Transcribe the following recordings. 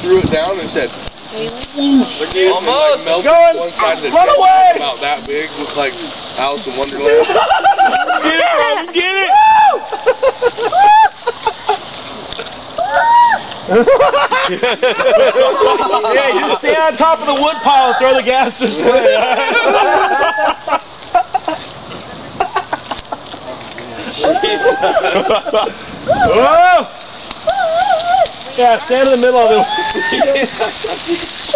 threw it down and said, almost like, going. One side of the Run away! About that big, looked like Alice in Wonderland. Get it, Robin, get it! Yeah, you just stay on top of the wood pile and throw the gas this way. Whoa! Yeah, stand in the middle of it.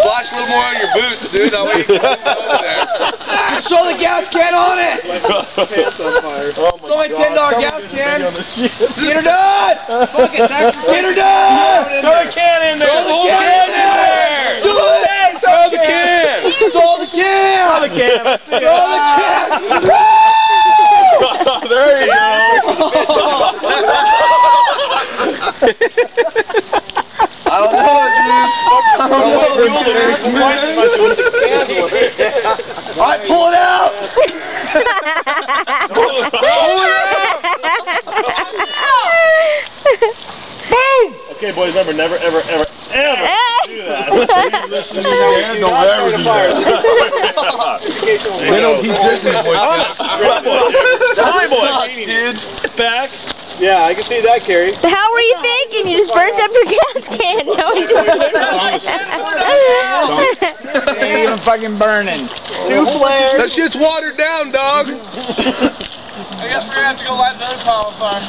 Splash a little more on your boots, dude. That way you can get over there. Just throw the gas can on it! Pants on fire. Oh my It's only $10 gas can! Get her done! Fuck it, Get her done! throw the can in there! Throw the can in there! Do it! Throw the can! Throw the can! Throw the can! Throw the can! There you go! I don't know, dude. Alright, pull it out! Boom! Okay, boys, remember, never, ever, ever, ever do that. Don't ever do that. They don't teach this in the Boy Scouts. Dude. Back. Yeah, I can see that, Carrie. How were you thinking? You just burnt up your gas can. No, you just It ain't even fucking burning. 2 flares. That shit's watered down, dog. I guess we're gonna have to go light another pile of fire.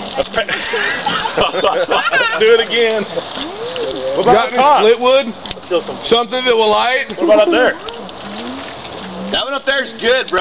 Do it again. What Got about any split wood? Still some. Something that will light? What about up there? That one up there is good, bro.